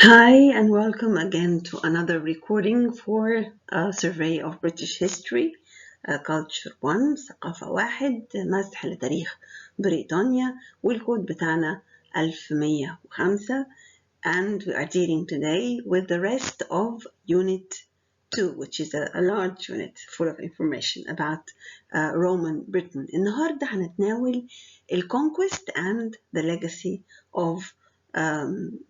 Hi, and welcome again to another recording for a survey of British history, culture 1, ثقافة 1, مسح لتاريخ بريطانيا، والكود بتاعنا 1105. And we are dealing today with the rest of Unit 2, which is a large unit full of information about Roman Britain. النهاردة هنتناول الconquest and the legacy of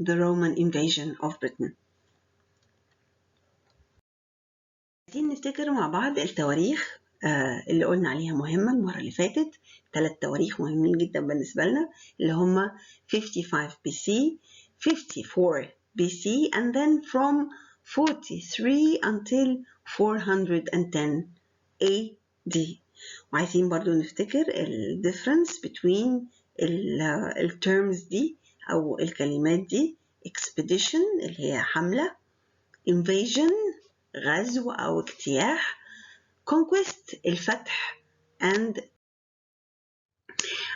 the Roman invasion of Britain. عايزين نفتكر مع بعض التواريخ اللي قلنا عليها مهمة المرة اللي فاتت. 3 تواريخ مهمين جدا بالنسبة لنا اللي هم 55 BC, 54 BC, and then from 43 until 410 AD. وعايزين برضو نفتكر ال difference between ال terms دي أو الكلمات دي. expedition اللي هي حملة، invasion غزو أو اجتياح، conquest الفتح. and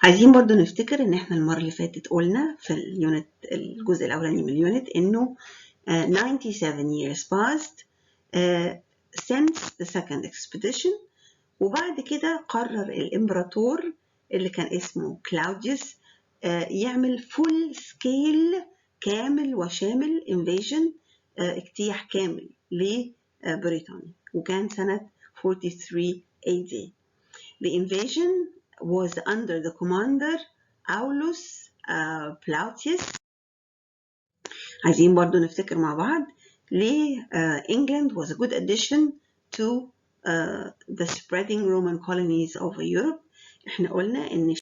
عايزين برضو نفتكر إن إحنا المرة اللي فاتت قلنا في اليونت الجزء الأولاني من اليونت إنه 97 years passed since the second expedition، وبعد كده قرر الإمبراطور اللي كان اسمه كلاوديوس يعمل full scale كامل وشامل invasion، اجتياح كامل لبريطانيا، وكان سنة 43 AD. The invasion was under the commander Aulus Plautius. عايزين برضو نفتكر مع بعض ليه England was a good addition to the spreading Roman colonies over Europe. احنا قلنا ان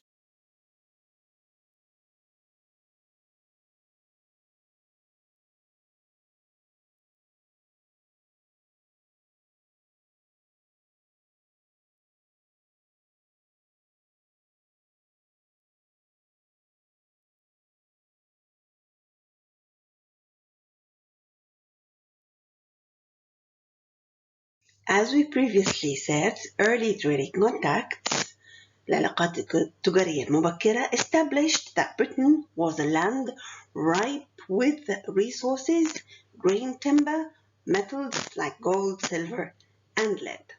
As we previously said, early trading contacts العلاقات التجارية المبكرة established that Britain was a land ripe with resources, grain, timber, metals like gold, silver, and lead.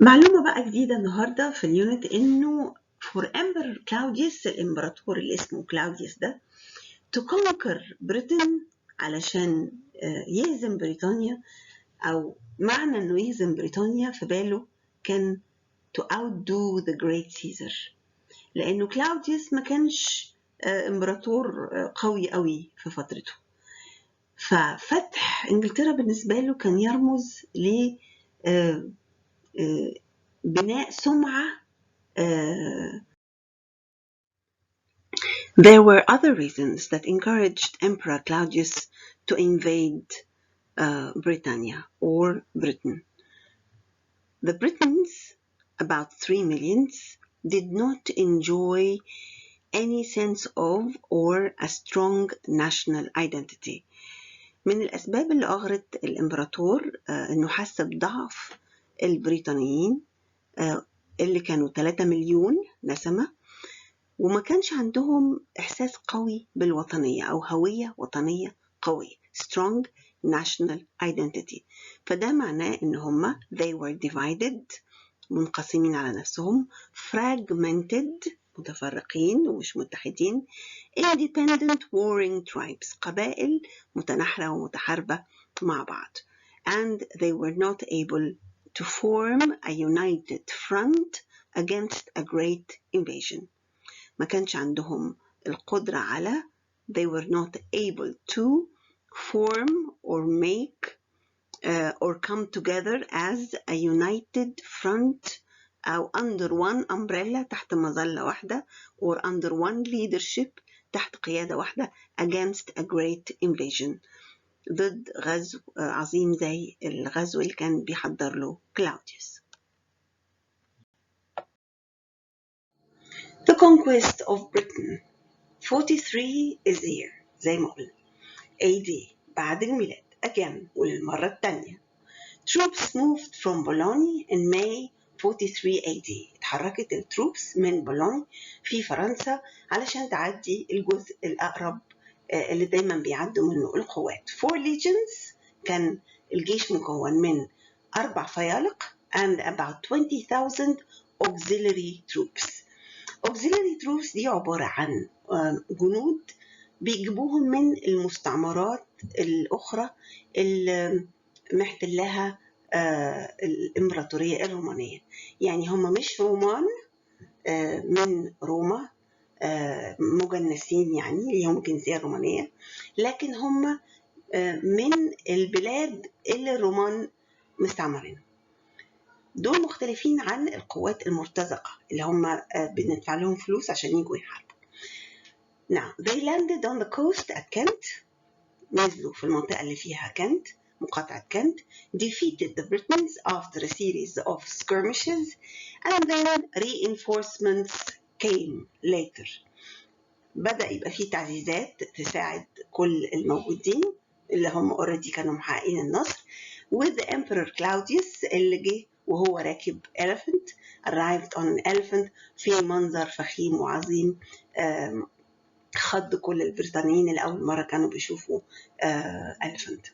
معلومة بقى جديدة النهاردة في اليونت إنه for Emperor Claudius الإمبراطور اللي اسمه كلاوديوس ده to conquer Britain علشان يهزم بريطانيا، أو معنى إنه يهزم بريطانيا في باله كان to outdo the great Caesar، لأنه كلاوديوس ما كانش إمبراطور قوي قوي في فترته، ففتح إنجلترا بالنسبة له كان يرمز ل بناء سمعة. There were other reasons that encouraged Emperor Claudius to invade Britannia or Britain. The Britons, about 3 million, did not enjoy any sense of or a strong national identity. من الأسباب اللي أغرت الإمبراطور إنه حس بضعف البريطانيين اللي كانوا 3 مليون نسمة، وما كانش عندهم إحساس قوي بالوطنية أو هوية وطنية قوية strong national identity. فده معناه إن هما they were divided منقسمين على نفسهم، fragmented متفرقين ومش متحدين، independent warring tribes قبائل متناحرة ومتحاربة مع بعض، and they were not able to form a united front against a great invasion. ما كانش عندهم القدرة على they were not able to form or make or come together as a united front أو under one umbrella تحت مظلة واحدة or under one leadership تحت قيادة واحدة against a great invasion ضد غزو عظيم زي الغزو اللي كان بيحضر له كلاوديوس. The conquest of Britain 43 is here زي ما قلنا AD بعد الميلاد again وللمرة الثانية. Troops moved from Boulogne in May 43 AD اتحركت التروبس من بولون في فرنسا علشان تعدي الجزء الأقرب اللي دايما بيعدوا منه القوات. 4 legions كان الجيش مكون من 4 فيالق and about 20,000 auxiliary troops. auxiliary troops دي عبارة عن جنود بيجيبوهم من المستعمرات الأخرى اللي محتلها الإمبراطورية الرومانية. يعني هم مش رومان من روما مجنسين يعني اللي هم الجنسية الرومانية، لكن هم من البلاد اللي الرومان مستعمرين. دول مختلفين عن القوات المرتزقة اللي هم بندفع لهم فلوس عشان يجوا يحاربوا. Now they landed on the coast at Kent. نزلوا في المنطقة اللي فيها كنت، مقاطعة كنت. defeated the Britons after a series of skirmishes and then reinforcements came later. بدأ يبقى فيه تعزيزات تساعد كل الموجودين اللي هم already كانوا محققين النصر. with the Emperor Claudius اللي جه وهو راكب elephant arrived on an elephant في منظر فخيم وعظيم خض كل البريطانيين اللي أول مرة كانوا بيشوفوا elephant.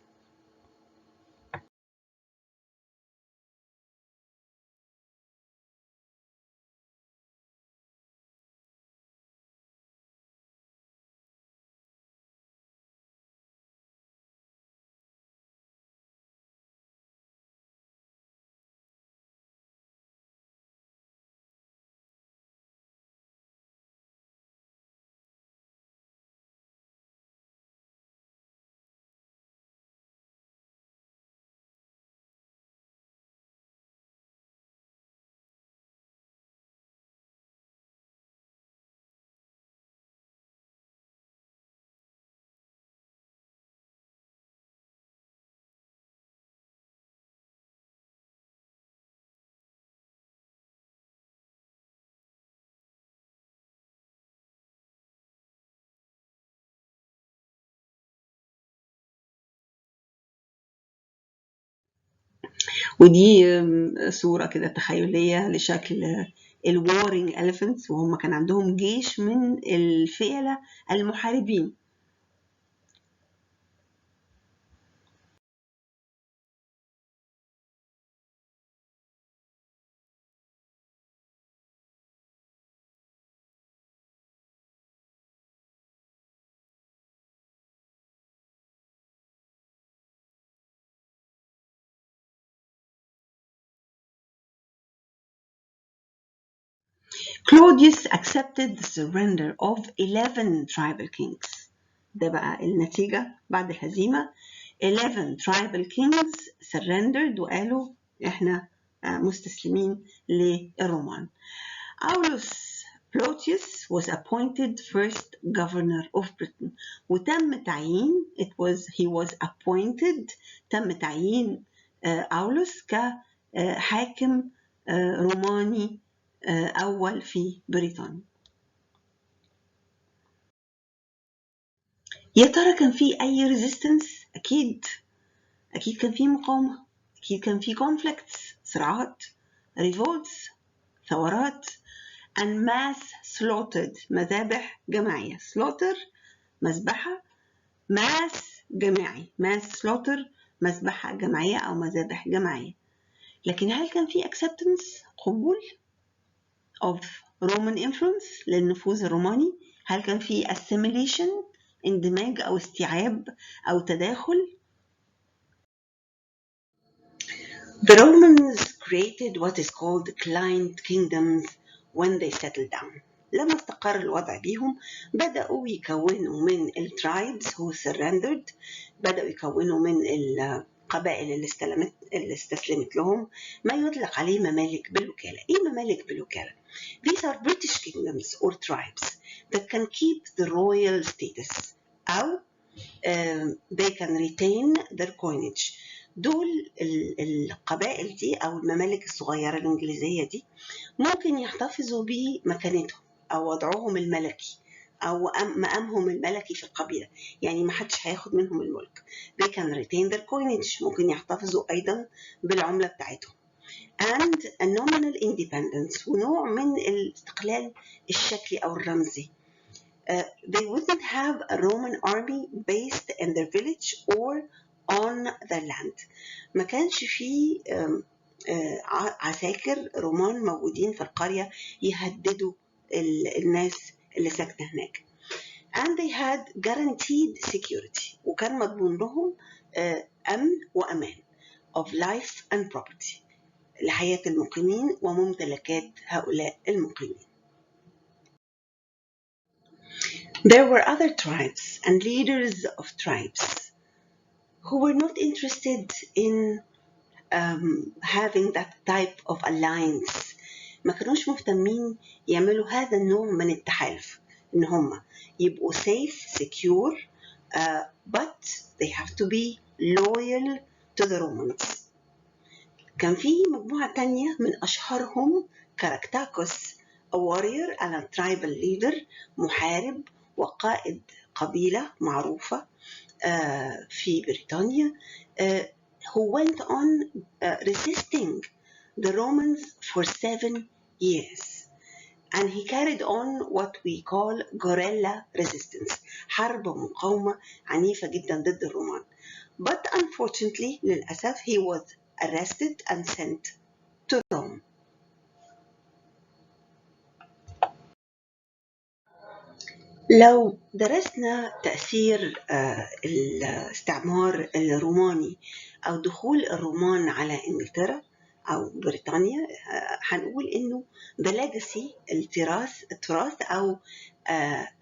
ودي صورة كده تخيلية لشكل الوارينج elephants، وهم كان عندهم جيش من الفئلة المحاربين. Claudius accepted the surrender of 11 tribal kings. ده بقى النتيجة بعد الهزيمة. 11 tribal kings surrendered وقالوا احنا مستسلمين للرومان. Aulus Plautius was appointed first governor of Britain. وتم تعيين he was appointed تم تعيين أولوس كحاكم روماني أول في بريطانيا. يا ترى كان في أي resistance؟ أكيد كان في مقاومة، أكيد كان في conflicts صراعات، revolts ثورات، and mass slaughtered مذابح جماعية. slaughter مذبحة، mass جماعي، mass slaughter مذبحة جماعية أو مذابح جماعية. لكن هل كان في acceptance قبول of Roman influence للنفوذ الروماني؟ هل كان في assimilation اندماج أو استيعاب أو تداخل؟ The Romans created what is called client kingdoms when they settled down. لما استقر الوضع بيهم بدأوا يكونوا من الترايبز who surrendered، بدأوا يكونوا من القبائل اللي استسلمت لهم ما يطلق عليه ممالك بالوكالة. إيه ممالك بالوكالة؟ These are British kingdoms or tribes that can keep the royal status أو they can retain their coinage. دول القبائل دي أو الممالك الصغيرة الإنجليزية دي ممكن يحتفظوا بمكانتهم أو وضعهم الملكي أو مقامهم الملكي في القبيلة، يعني ما حدش هياخد منهم الملك. they can retain their coinage، ممكن يحتفظوا أيضا بالعملة بتاعتهم. and a nominal independence ونوع من الاستقلال الشكلي أو الرمزي. They wouldn't have a Roman army based in their village or on their land. ما كانش فيه عساكر رومان موجودين في القرية يهددوا الناس اللي ساكنة هناك. And they had guaranteed security وكان مضمون لهم أمن وأمان of life and property لحياة المقيمين وممتلكات هؤلاء المقيمين. There were other tribes and leaders of tribes who were not interested in having that type of alliance. ما كانوش مهتمين يعملوا هذا النوع من التحالف إن هم يبقوا safe, secure, but they have to be loyal to the Romans. كان في مجموعة تانية من أشهرهم كاراكتاكوس a warrior and a tribal leader محارب وقائد قبيلة معروفة في بريطانيا who went on resisting the Romans for 7 years and he carried on what we call guerrilla resistance حرب مقاومة عنيفة جدا ضد الرومان. But unfortunately للأسف he was arrested and sent to Rome. لو درسنا تأثير الاستعمار الروماني أو دخول الرومان على إنجلترا أو بريطانيا هنقول إنه the legacy التراث أو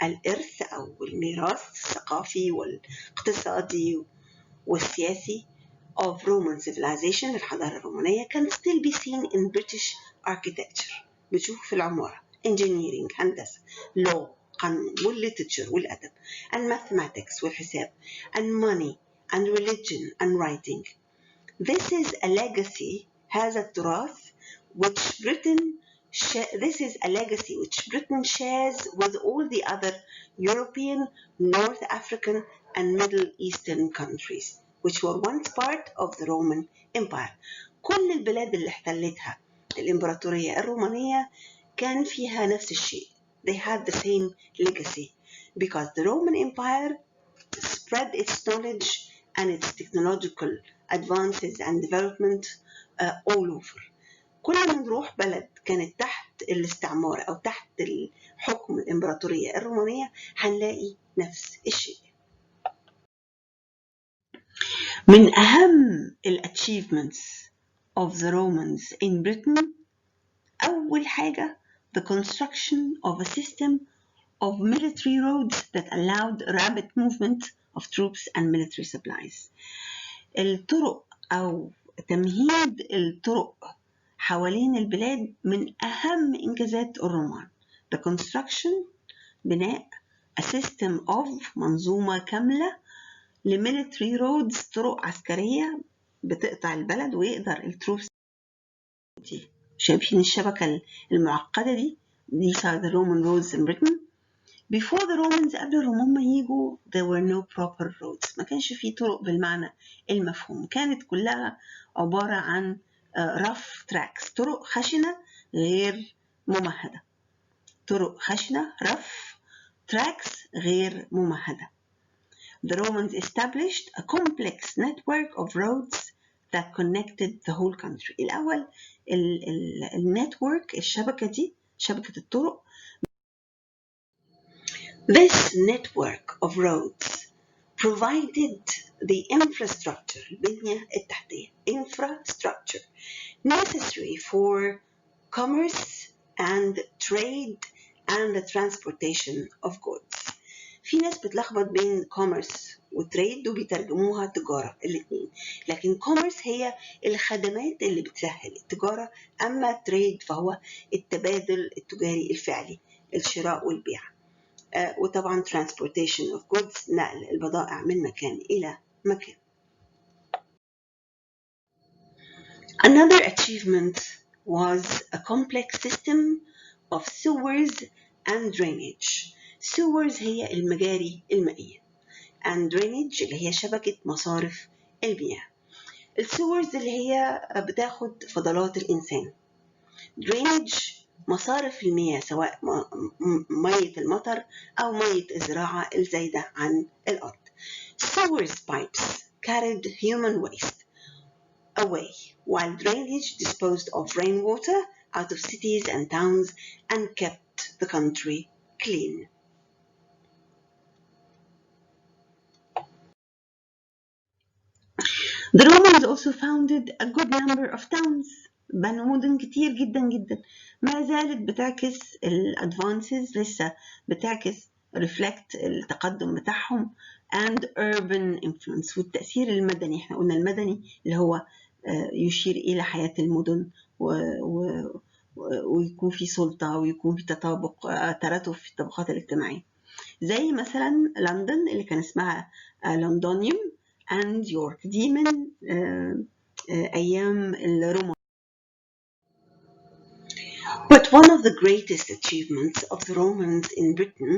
الإرث أو الميراث الثقافي والاقتصادي والسياسي of Roman civilization الحضارة الرومانية can still be seen in British architecture. بتشوفوا في العمارة engineering هندسة law قانون والليترشر والأدب and mathematics والحساب and money and religion and writing. This is a legacy هذا التراث which Britain shares with all the other European, North African and Middle Eastern countries which were once part of the Roman Empire. كل البلاد اللي احتلتها الإمبراطورية الرومانية كان فيها نفس الشيء. They had the same legacy because the Roman Empire spread its knowledge and its technological advances and development all over. كل ما نروح بلد كانت تحت الاستعمار أو تحت الحكم الإمبراطورية الرومانية هنلاقي نفس الشيء. من أهم achievements of the Romans in Britain أول حاجة the construction of a system of military roads that allowed rapid movement of troops and military supplies. الطرق أو تمهيد الطرق حوالين البلاد من أهم إنجازات الرومان. The construction بناء a system of منظومة كاملة لميليتري رودز طرق عسكرية بتقطع البلد ويقدر التروبس دي. شايفين الشبكة المعقدة دي؟ These are the Roman roads in Britain. Before the Romans قبل الرومان ما يجوا there were no proper roads. ما كانش فيه طرق بالمعنى المفهوم. كانت كلها عبارة عن rough tracks طرق خشنة غير ممهدة. طرق خشنة rough tracks غير ممهدة. The Romans established a complex network of roads that connected the whole country. الأول النتورك الشبكة دي شبكة الطرق. This network of roads provided the infrastructure البنية التحتية infrastructure necessary for commerce and trade and the transportation of goods. في ناس بتلخبط بين commerce وتريد وبيترجموها تجارة الاثنين لكن commerce هي الخدمات اللي بتسهل التجارة أما trade فهو التبادل التجاري الفعلي الشراء والبيع وطبعا transportation of goods نقل البضائع من مكان إلى مكان. Another achievement was a complex system of sewers and drainage. sewers هي المجاري المائية and drainage اللي هي شبكة مصارف المياه. السورز اللي هي بتاخد فضلات الإنسان. drainage مصارف المياه، سواء مية المطر أو مية الزراعة الزايدة عن الأرض. sewers pipes carried human waste away, while drainage disposed of rainwater out of cities and towns and kept the country clean. The Romans also founded a good number of towns. بنوا مدن كتير جدا جدا، ما زالت بتعكس الادفانسز، لسه بتعكس reflect التقدم بتاعهم and urban influence والتأثير المدني. احنا قلنا المدني اللي هو يشير إلى حياة المدن ويكون في سلطة ويكون في تراتب في الطبقات الاجتماعية، زي مثلا لندن اللي كان اسمها لندونيوم and يورك، دي من أيام الرومان. But one of the greatest achievements of the Romans in Britain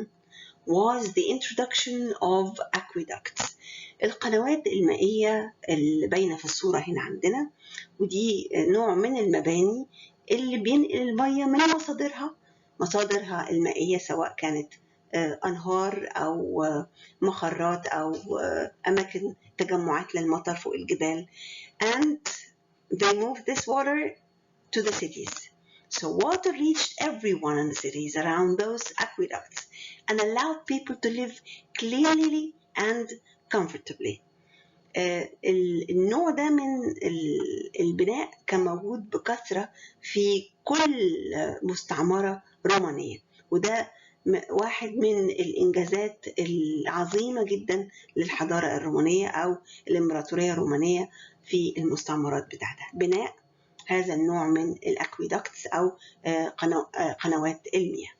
was the introduction of aqueducts. القنوات المائية اللي باينة في الصورة هنا عندنا، ودي نوع من المباني اللي بينقل المية من مصادرها المائية، سواء كانت أنهار أو مخرات أو أماكن تجمعات للمطر فوق الجبال. And they moved this water to the cities. So water reached everyone in the cities around those aqueducts and allowed people to live cleanly and comfortably. النوع ده من البناء كان موجود بكثرة في كل مستعمرة رومانية، وده واحد من الإنجازات العظيمة جدا للحضارة الرومانية أو الإمبراطورية الرومانية في المستعمرات بتاعتها، بناء هذا النوع من الأكويدكتس أو قنوات المياه.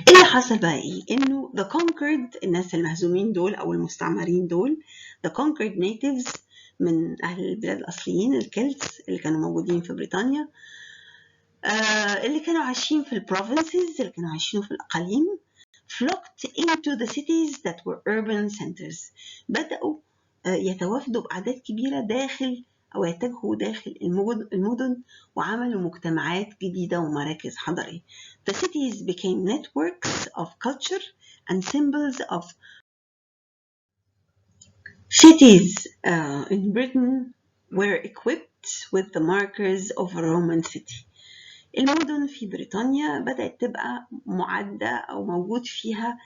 اللي حصل بقى إيه؟ إنه the conquered، الناس المهزومين دول أو المستعمرين دول، the conquered natives من أهل البلاد الأصليين الكلتس اللي كانوا موجودين في بريطانيا، اللي كانوا عايشين في البروفنسز، اللي كانوا عايشين في الأقاليم، flocked into the cities that were urban centers. بدأوا يتوافدوا بأعداد كبيرة داخل أو يتجهوا داخل المدن وعملوا مجتمعات جديدة ومراكز حضارية. The cities became networks of culture and symbols of cities in Britain were equipped with the markers of a Roman city. المدن في بريطانيا بدأت تبقى معدة أو موجود فيها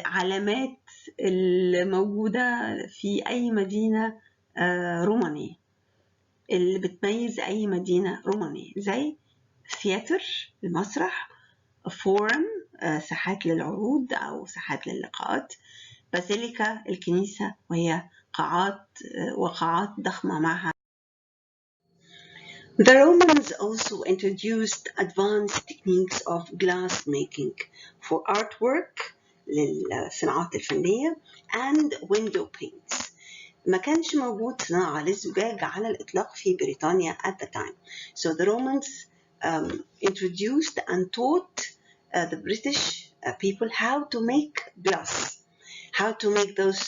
علامات الموجودة في أي مدينة رومانية، اللي بتميز أي مدينة رومانية، زي ثياتر المسرح، فورم ساحات للعروض أو ساحات للقاءات، بازيليكا الكنيسة وهي وقاعات ضخمة معها. The Romans also introduced advanced techniques of glass making for artwork للصناعات الفنية and window paints. ما كانش موجود صناعة للزجاج على الإطلاق في بريطانيا at the time. So the Romans introduced and taught the British people how to make glass, how to make those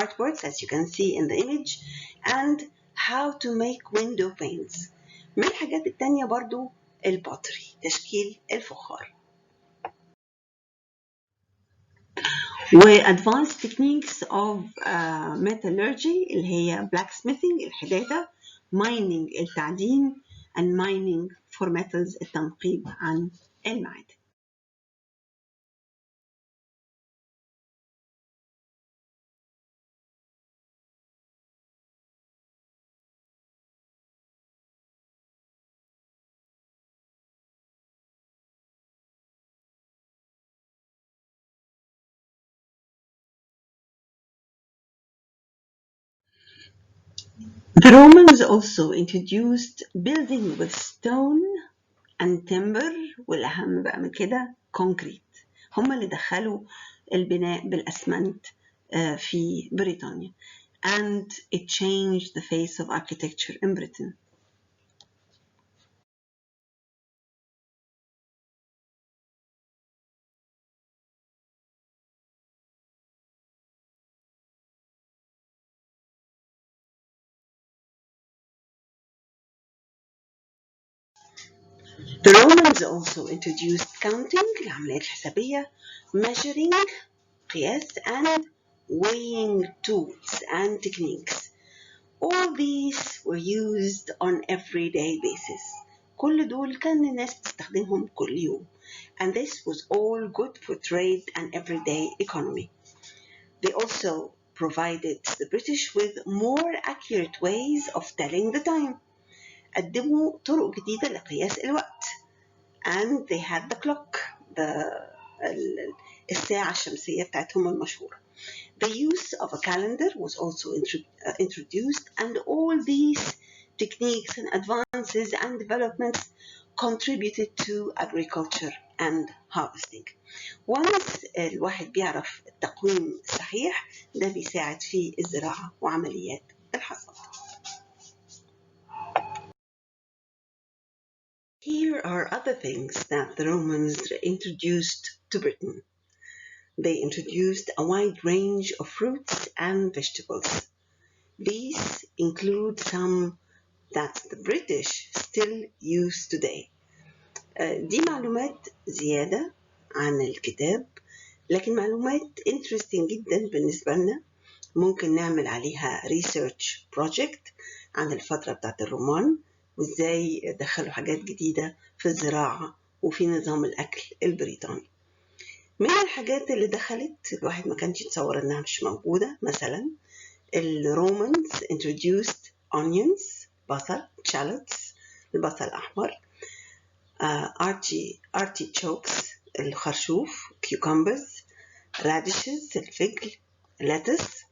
artworks as you can see in the image, and how to make window paints. من الحاجات التانية برضو البوتري، تشكيل الفخار، و advanced techniques of metallurgy اللي هي blacksmithing الحدادة، mining التعدين and mining for metals التنقيب عن المعادن. The Romans also introduced building with stone and timber، والأهم بقى من كده concrete. هم اللي دخلوا البناء بالأسمنت في بريطانيا. And it changed the face of architecture in Britain. The Romans also introduced counting, العمليات الحسابية, measuring, قياس, and weighing tools and techniques. All these were used on everyday basis. كل دول كان الناس بتستخدمهم كل يوم. And this was all good for trade and everyday economy. They also provided the British with more accurate ways of telling the time. قدموا طرق جديدة لقياس الوقت. And they had the clock, الساعة الشمسية بتاعتهم المشهورة. The use of a calendar was also introduced, and all these techniques and advances and developments contributed to agriculture and harvesting. Once الواحد بيعرف التقويم الصحيح ده بيساعد في الزراعة وعمليات الحصاد. Here are other things that the Romans introduced to Britain. They introduced a wide range of fruits and vegetables. These include some that the British still use today. دي معلومات زيادة عن الكتاب، لكن معلومات interesting جدا بالنسبة لنا. ممكن نعمل عليها research project عن الفترة بتاعت الرومان وإزاي دخلوا حاجات جديدة في الزراعة وفي نظام الأكل البريطاني. من الحاجات اللي دخلت الواحد ما كانش يتصور إنها مش موجودة، مثلا الرومانز introduced onions، بصل، shallots، البصل الأحمر، artichokes، الخرشوف، cucumbers، radishes، الفجل، lettuce.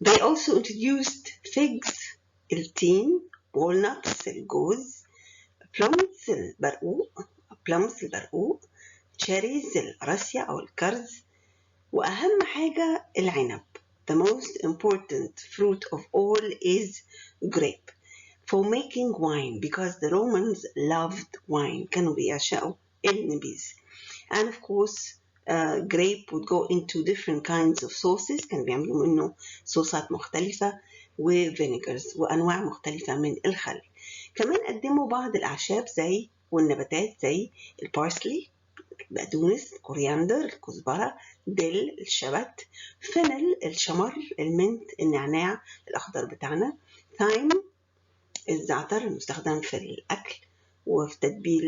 They also introduced figs، التين، walnuts، الجوز، plums، البرقوق، cherries، القراصية أو الكرز، وأهم حاجة العنب. The most important fruit of all is grape for making wine, because the Romans loved wine. كانوا بيعشقوا النبيذ. And of course grape would go into different kinds of sauces. كانوا بيعملوا منه صوصات مختلفة وفينيجرز وأنواع مختلفة من الخل. كمان قدموا بعض الأعشاب زي والنباتات زي البارسلي، بقدونس، كورياندر، الكزبرة، ديل، الشبت، فينل، الشمر، المنت، النعناع الأخضر بتاعنا، ثايم، الزعتر المستخدم في الأكل وفي تتبيل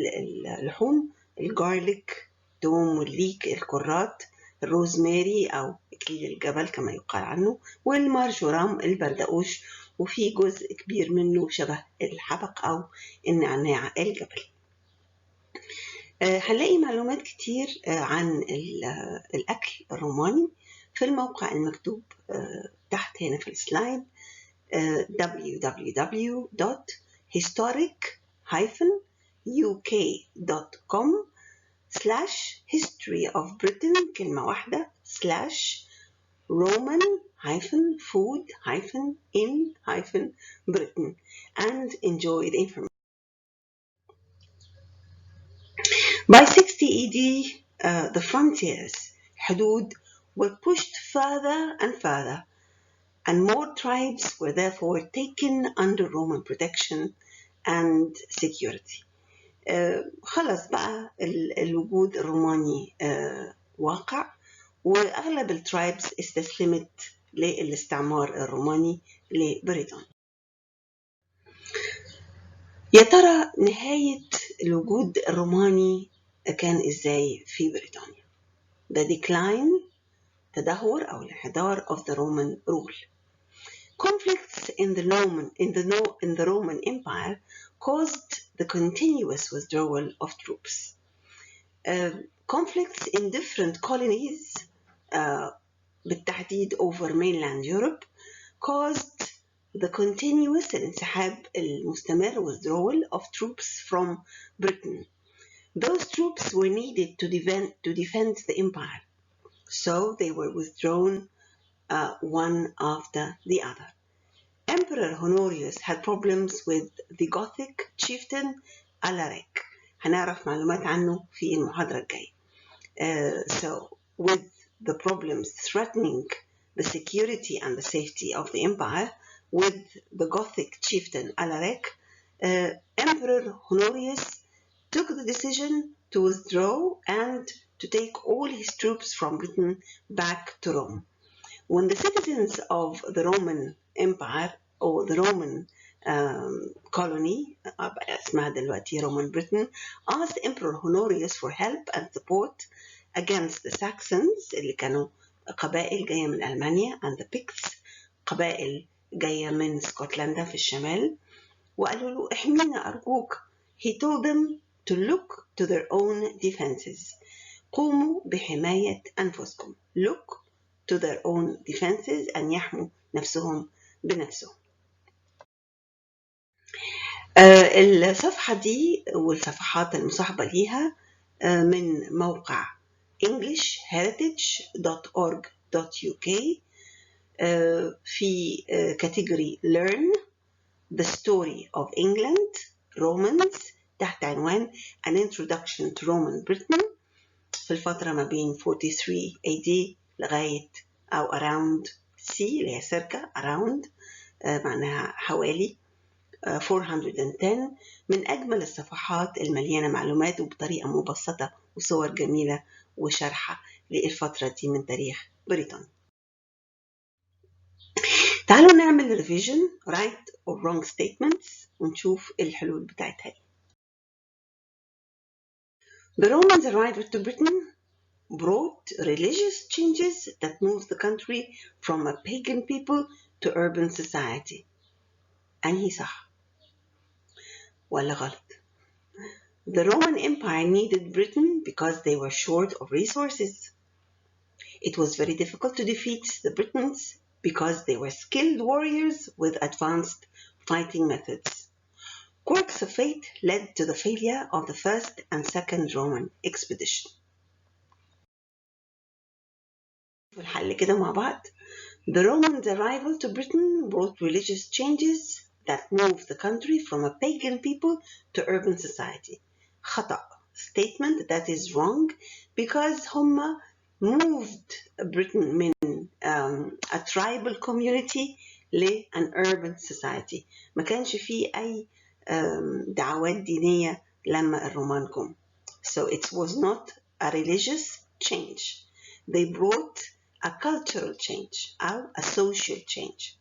اللحوم، الجارليك، توم والليك، الكرات، الروزماري أو إكليل الجبل كما يقال عنه، والمارجورام البردقوش، وفي جزء كبير منه شبه الحبق أو النعناع الجبلي. هنلاقي معلومات كتير عن الأكل الروماني في الموقع المكتوب تحت هنا في السلايد www.historic-uk.com/history-of-Britain كلمة واحدة /Roman-food-in-Britain and enjoy the information. By 60 AD, the frontiers, حدود, were pushed further and further, and more tribes were therefore taken under Roman protection and security. خلص بقى الوجود الروماني واقع، وأغلب الترايبس استسلمت للاستعمار الروماني لبريطانيا. يا ترى نهاية الوجود الروماني كان إزاي في بريطانيا؟ The decline، تدهور أو الانحدار of the Roman rule. Conflicts in the Roman Empire caused the continuous withdrawal of troops. Conflicts in different colonies بالتحديد over mainland Europe caused the continuous الانسحاب المستمر withdrawal of troops from Britain. Those troops were needed to defend the empire, so they were withdrawn one after the other. Emperor Honorius had problems with the Gothic chieftain Alaric. هنعرف معلومات عنه في المحاضرة الجاية. So with the problems threatening the security and the safety of the empire, with the Gothic chieftain Alaric, Emperor Honorius took the decision to withdraw and to take all his troops from Britain back to Rome. When the citizens of the Roman Empire or the Roman colony, اسمها دلوقتي Roman Britain, asked Emperor Honorius for help and support against the Saxons اللي كانوا قبائل جاية من ألمانيا and the Picts قبائل جاية من اسكتلندا في الشمال، وقالوا له احمينا أرجوك. He told them to look to their own defenses. قوموا بحماية أنفسكم. Look to their own defenses، أن يحموا نفسهم بنفسهم. الصفحة دي والصفحات المصاحبة ليها من موقع englishheritage.org.uk في category Learn the Story of England Romans تحت عنوان An Introduction to Roman Britain في الفترة ما بين 43 AD لغاية أو around C اللي هي circa around معناها حوالي 410. من أجمل الصفحات المليانة معلومات وبطريقة مبسطة وصور جميلة وشرحة للفترة دي من تاريخ بريطانيا. تعالوا نعمل revision right or wrong statements ونشوف الحلول بتاعتها. The Romans arrived to Britain brought religious changes that moved the country from a pagan people to urban society. أنهي صح ولا غلط؟ The Roman Empire needed Britain because they were short of resources. It was very difficult to defeat the Britons because they were skilled warriors with advanced fighting methods. Quirks of fate led to the failure of the first and second Roman expedition. الحل كده مع بعض. The Romans' arrival to Britain brought religious changes that moved the country from a pagan people to urban society. خطأ. Statement that is wrong because هم moved Britain من a tribal community ل an urban society. ما كانش فيه أي دعوات دينية لما الرومان جم. So it was not a religious change. They brought a cultural change أو a social change.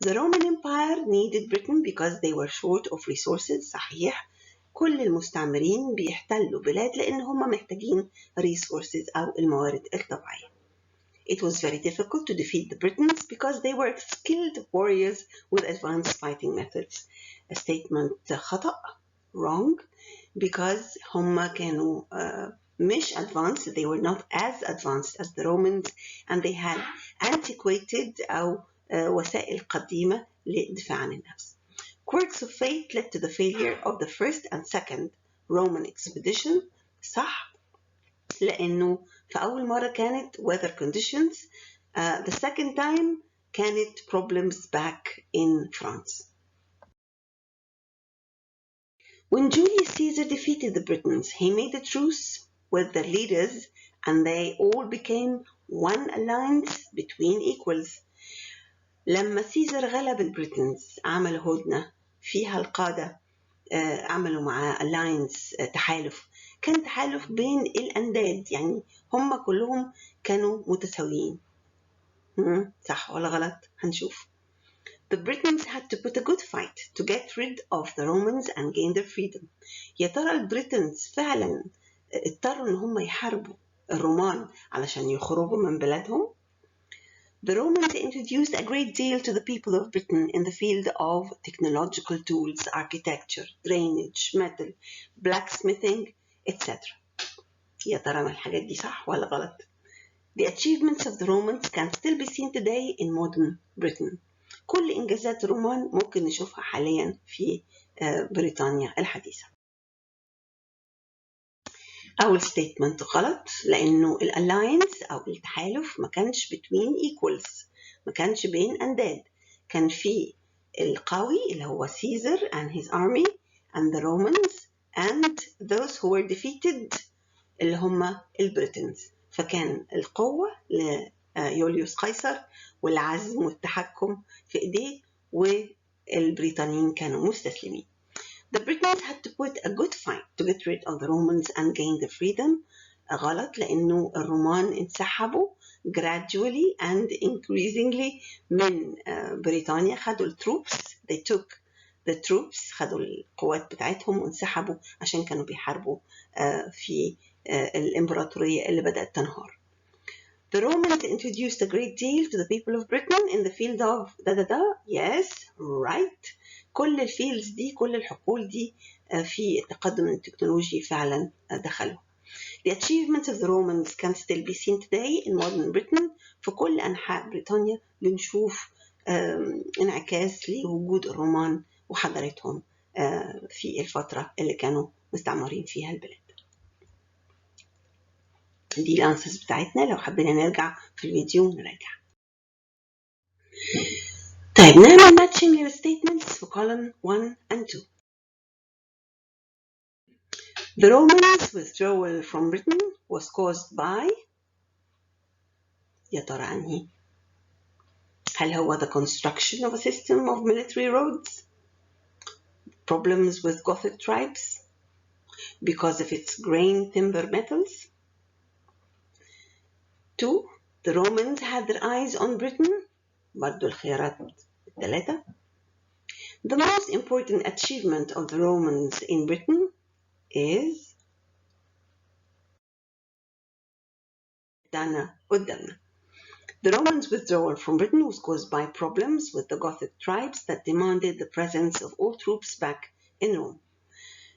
The Roman Empire needed Britain because they were short of resources. صحيح. كل المستعمرين بيحتلوا بلاد لأن هم محتاجين resources أو الموارد الطبيعية. It was very difficult to defeat the Britons because they were skilled warriors with advanced fighting methods. A statement خطأ. Wrong. Because هم كانوا مش advanced, they were not as advanced as the Romans and they had antiquated أو وسائل قديمة للدفاع عن النفس. Quirks of fate led to the failure of the first and second Roman expedition. صح لأنه في أول مرة كانت weather conditions. The second time كانت problems back in France. When Julius Caesar defeated the Britons, he made a truce with their leaders and they all became one alliance between equals. لما سيزر غلب البريتنز عمل هدنة فيها القادة عملوا معاه alliance تحالف. كان تحالف بين الأنداد يعني هم كلهم كانوا متساويين. صح ولا غلط؟ هنشوف. The Britons had to put a good fight to get rid of the Romans and gain their freedom. يا ترى البريتنز فعلا اضطروا ان هم يحاربوا الرومان علشان يخرجوا من بلادهم. The Romans introduced a great deal to the people of Britain in the field of technological tools, architecture, drainage, metal, blacksmithing, etc. يا ترى ما الحاجات دي صح ولا غلط؟ The achievements of the Romans can still be seen today in modern Britain. كل إنجازات الرومان ممكن نشوفها حاليا في بريطانيا الحديثة. أول statement غلط لأنه الاللاينس أو التحالف ما كانش between equals، ما كانش بين أنداد، كان في القوي اللي هو Caesar and his army and the Romans and those who were defeated اللي هم البريتنز. فكان القوة ليوليوس قيصر والعزم والتحكم في إيديه والبريطانيين كانوا مستسلمين. The Britons had to put a good fight to get rid of the Romans and gain their freedom. غلط، لأنه الرومان انسحبوا gradually and increasingly من بريطانيا. خدوا التروبس، they took the troops، خدوا القوات بتاعتهم وانسحبوا عشان كانوا بيحاربوا في الإمبراطورية اللي بدأت تنهار. The Romans introduced a great deal to the people of Britain in the field of yes, right. كل الفيلدز دي، كل الحقول دي في التقدم التكنولوجي فعلا دخلوا. The achievements of the Romans can still be seen today in modern Britain. في كل أنحاء بريطانيا بنشوف انعكاس لوجود الرومان وحضارتهم في الفترة اللي كانوا مستعمرين فيها البلاد. دي الأنسرز بتاعتنا، لو حبينا نرجع في الفيديو نراجع. طيب نعمل matching للstatements في column 1 and 2. The Romans' withdrawal from Britain was caused by، يا ترى أنهي؟ هل هو the construction of a system of military roads, problems with Gothic tribes, because of its grain timber metals? 2. The Romans had their eyes on Britain. برضو الخيارات الثلاثة. The most important achievement of the Romans in Britain is قدامنا. The Romans' withdrawal from Britain was caused by problems with the Gothic tribes that demanded the presence of all troops back in Rome.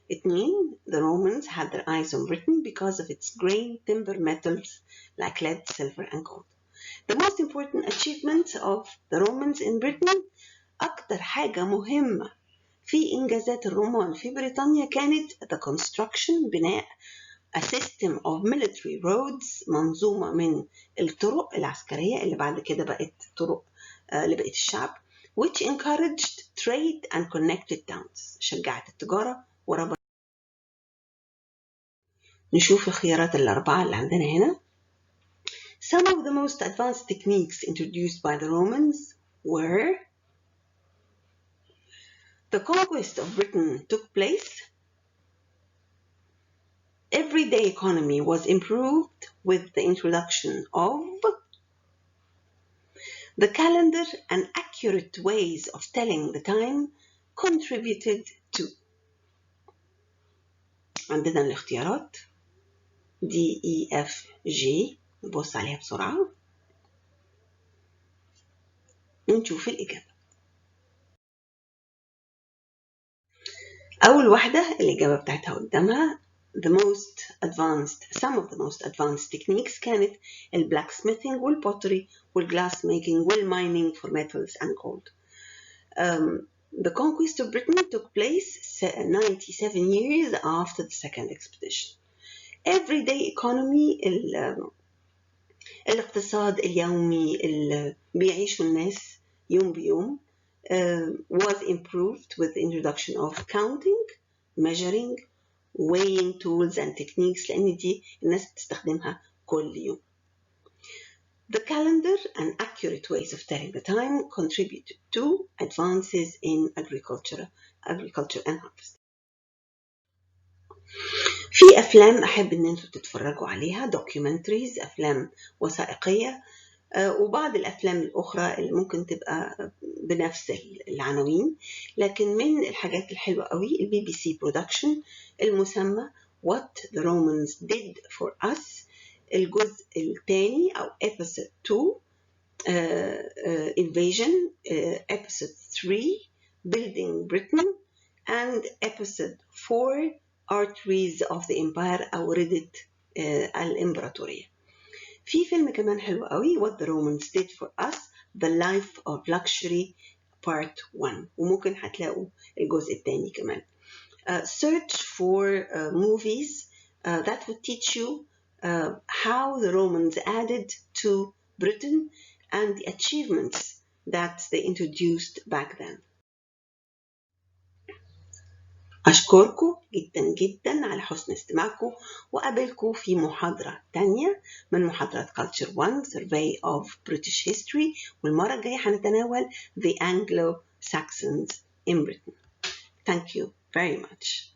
It means the Romans had their eyes on Britain because of its grain timber metals like lead, silver, and gold. The most important achievement of the Romans in Britain، أكتر حاجة مهمة في إنجازات الرومان في بريطانيا كانت the construction، بناء a system of military roads، منظومة من الطرق العسكرية اللي بعد كده بقت طرق لبقية الشعب، which encouraged trade and connected towns، شجعت التجارة وربط. نشوف الخيارات الأربعة اللي عندنا هنا. Some of the most advanced techniques introduced by the Romans were: the conquest of Britain took place, everyday economy was improved with the introduction of, the calendar and accurate ways of telling the time contributed to. عندنا الاختيارات D, E, F, G. نبص عليها بسرعة ونشوف الإجابة. أول واحدة الإجابة بتاعتها قدامها. some of the most advanced techniques كانت blacksmithing والpottery والglass making والmining for metals and gold. The conquest of Britain took place 97 years after the second expedition. Everyday economy، الاقتصاد اليومي اللي بيعيشوا الناس يوم بيوم، was improved with the introduction of counting, measuring, weighing tools and techniques، لأن دي الناس بتستخدمها كل يوم. The calendar and accurate ways of telling the time contributed to advances in agriculture and harvest. في أفلام أحب إن أنتوا تتفرجوا عليها، documentaries، أفلام وثائقية، وبعض الأفلام الأخرى اللي ممكن تبقى بنفس العناوين، لكن من الحاجات الحلوة قوي BBC production المسمى What the Romans Did for Us، الجزء الثاني أو episode 2 invasion، episode 3 building Britain، and episode 4 arteries of the empire أو ردة الإمبراطورية. في فيلم كمان حلو قوي What the Romans Did for Us The Life of Luxury Part 1، وممكن هتلاقوا الجزء الثاني كمان. Search for movies that would teach you how the Romans added to Britain and the achievements that they introduced back then. أشكركم جدا جدا على حسن استماعكم، وقابلكم في محاضرة تانية من محاضرة Culture 1 Survey of British History، والمرة الجاية هنتناول The Anglo-Saxons in Britain. Thank you. very much.